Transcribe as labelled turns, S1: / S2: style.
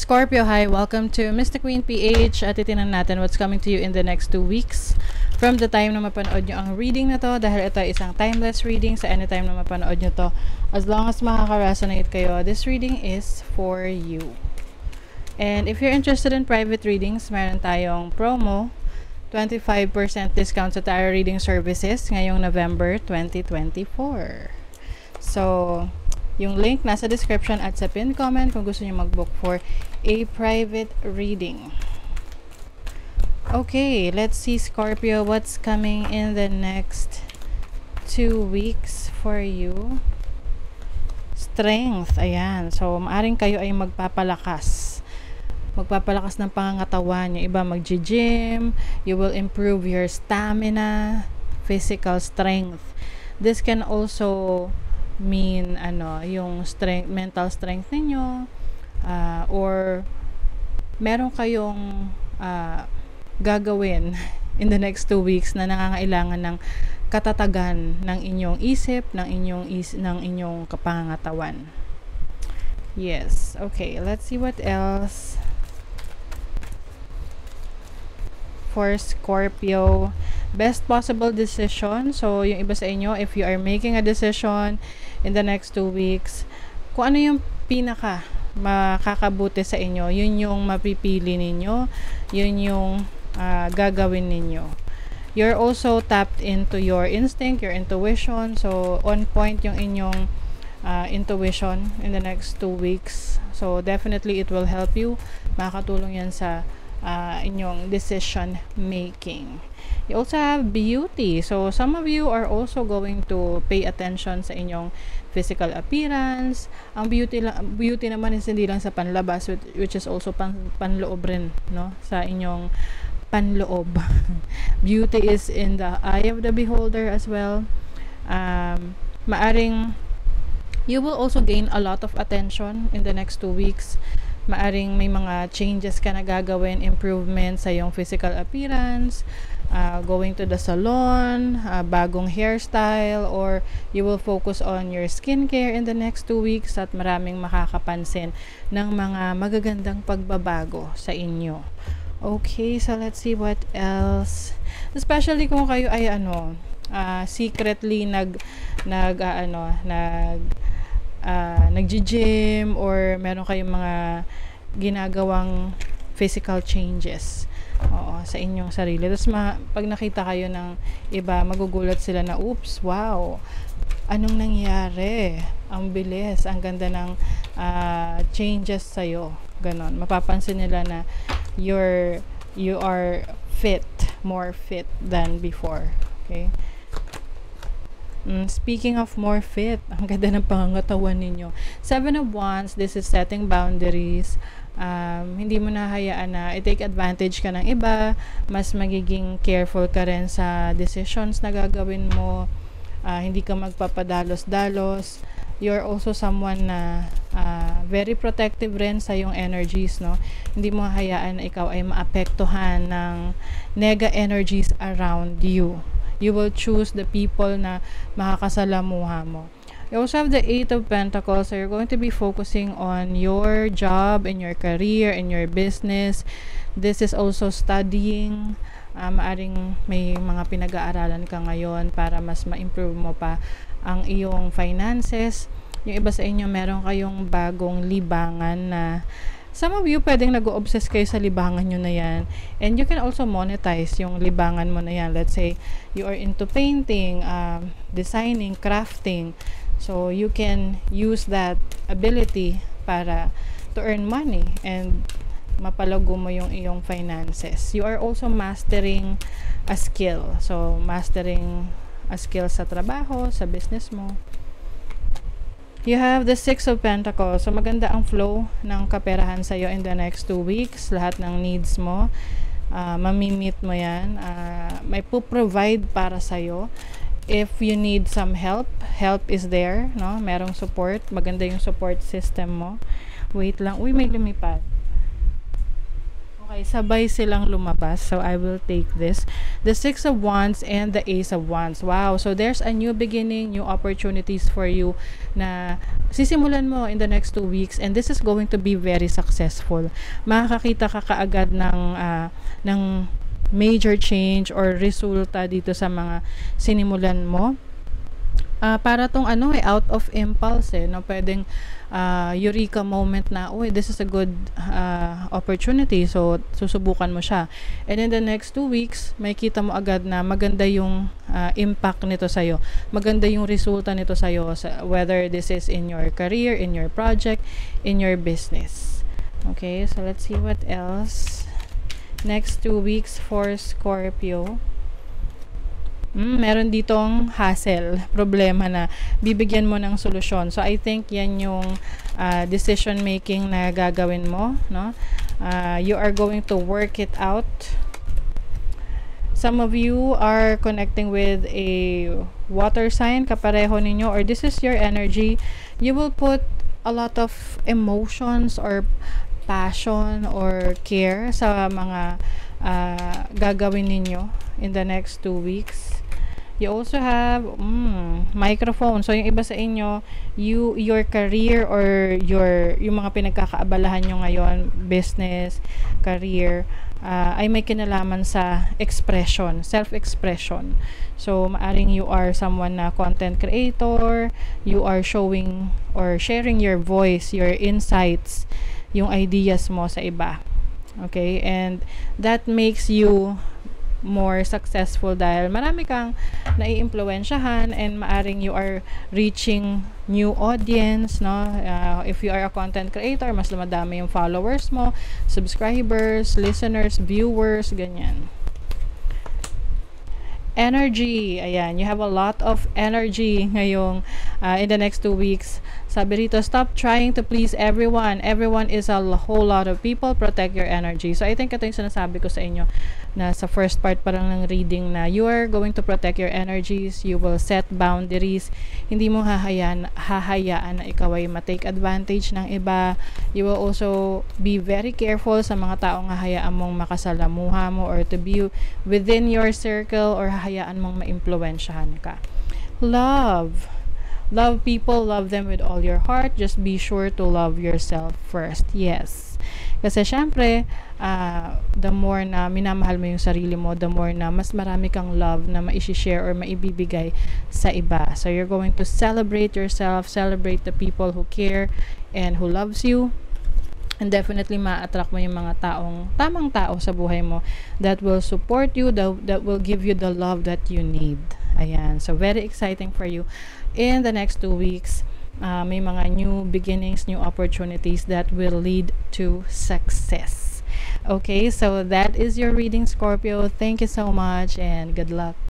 S1: Scorpio, hi! Welcome to Mystic Queen PH at titinan natin what's coming to you in the next 2 weeks from the time na mapanood nyo ang reading na to, dahil ito ay isang timeless reading sa anytime na mapanood nyo to. As long as makaka-resonate kayo, this reading is for you. And if you're interested in private readings, meron tayong promo, 25% discount sa tarot reading services ngayong November 2024. So, yung link nasa description at sa pinned comment kung gusto niyo mag-book for a private reading. Okay, let's see Scorpio, what's coming in the next 2 weeks for you. Strength, ayan. So, maaring kayo ay magpapalakas ng pangangatawan. Yung iba mag-gym, you will improve your stamina, physical strength. This can also mean yung strength, mental strength ninyo, or meron kayong gagawin in the next 2 weeks na nangangailangan ng katatagan ng inyong isip, ng inyong kapangatawan. Yes, okay, let's see what else for Scorpio. Best possible decision. So, yung iba sa inyo, if you are making a decision in the next 2 weeks, kung ano yung pinaka makakabuti sa inyo, yun yung mapipili ninyo, yun yung gagawin ninyo. You're also tapped into your instinct, your intuition. So, on point yung inyong intuition in the next 2 weeks. So, definitely it will help you. Makakatulong yan sa inyong decision making. You also have beauty. So, some of you are also going to pay attention sa inyong physical appearance. Ang beauty naman is hindi lang sa panlabas, which is also panloob rin, no? Sa inyong panloob. Beauty is in the eye of the beholder as well. Maaring you will also gain a lot of attention in the next 2 weeks. Maaring may mga changes ka na gagawin, improvement sa iyong physical appearance, going to the salon, bagong hairstyle, or you will focus on your skincare in the next 2 weeks at maraming makakapansin ng mga magagandang pagbabago sa inyo. Okay, so let's see what else. Especially kung kayo ay secretly nag-gym or meron kayong mga ginagawang physical changes sa inyong sarili. Tapos pag nakita kayo ng iba, magugulat sila na, oops, wow, anong nangyari? Ang bilis, ang ganda ng changes sa'yo. Ganon. Mapapansin nila na you are fit, more fit than before. Okay? Speaking of more fit, ang ganda ng pangangatawan ninyo. 7 of Wands, this is setting boundaries. Hindi mo na hayaan na i-take advantage ka ng iba. Mas magiging careful ka rin sa decisions na gagawin mo. Hindi ka magpapadalos-dalos. You're also someone na very protective rin sa yung energies, no? Hindi mo hayaan na ikaw ay maapektuhan ng nega energies around you. You will choose the people na makakasalamuha mo. You also have the 8 of Pentacles. So you're going to be focusing on your job and your career and your business. This is also studying. Maaring may mga pinag-aaralan ka ngayon para mas ma-improve mo pa ang iyong finances. Yung iba sa inyo, meron kayong bagong libangan na some of you pwedeng nag-o-obsess kayo sa libangan nyo na yan. And you can also monetize yung libangan mo na yan. Let's say, you are into painting, designing, crafting. So, you can use that ability para to earn money and mapalago mo yung iyong finances. You are also mastering a skill. So, mastering a skill sa trabaho, sa business mo. You have the 6 of Pentacles. So, maganda ang flow ng kaperahan sa'yo in the next 2 weeks. Lahat ng needs mo, mamimit mo yan. May provide para sa'yo. If you need some help is there, no? Merong support. Maganda yung support system mo. Wait lang. Uy, may lumipad. Okay Okay, sabay silang lumabas. So, I will take this. The Six of Wands and the Ace of Wands. Wow. So, there's a new beginning, new opportunities for you na sisimulan mo in the next 2 weeks, and this is going to be very successful. Makakakita ka kaagad ng major change or resulta dito sa mga sinimulan mo. Para tong out of impulse no, pwedeng eureka moment na, this is a good opportunity, so susubukan mo siya, and in the next 2 weeks may kita mo agad na maganda yung impact nito sa'yo, maganda yung resulta nito sa'yo, whether this is in your career, in your project, in your business. Okay, so let's see what else next 2 weeks for Scorpio. Meron ditong hassle, problema na bibigyan mo ng solusyon. So I think yan yung decision making na gagawin mo, no? You are going to work it out. Some of you are connecting with a water sign, kapareho ninyo, or this is your energy. You will put a lot of emotions or passion or care sa mga gagawin ninyo in the next 2 weeks. You also have microphone. So yung iba sa inyo, your career or yung mga pinagkakaabalahan nyo ngayon, business, career, ay may kinalaman sa expression, self-expression. So maaring you are someone na content creator, you are showing or sharing your voice, your insights, yung ideas mo sa iba. Okay, and that makes you more successful dahil marami kang naiimpluwensyahan, and maaring you are reaching new audience, no? If you are a content creator, mas lumadami yung followers mo, subscribers, listeners, viewers, ganyan. Energy, ayan, you have a lot of energy ngayong in the next 2 weeks. Sabi rito, stop trying to please everyone. Everyone is a whole lot of people. Protect your energy. So I think ito yung sinasabi ko sa inyo na sa first part parang ng reading, na you are going to protect your energies. You will set boundaries. Hindi mo hahayaan na ikaw ay ma-take advantage ng iba. You will also be very careful sa mga taong hahayaan mong makasalamuha mo or to be within your circle, or hahayaan mong maimpluwensyahan ka. Love people, love them with all your heart. Just be sure to love yourself first. Yes. Kasi syempre, the more na minamahal mo yung sarili mo, the more na mas marami kang love na maishishare or maibibigay sa iba. So you're going to celebrate yourself, celebrate the people who care and who loves you. And definitely ma-attract mo yung mga tamang tao sa buhay mo that will support you, that will give you the love that you need. Ayan. So very exciting for you in the next 2 weeks. May mga new beginnings, new opportunities that will lead to success. Okay, so that is your reading, Scorpio. Thank you so much and good luck.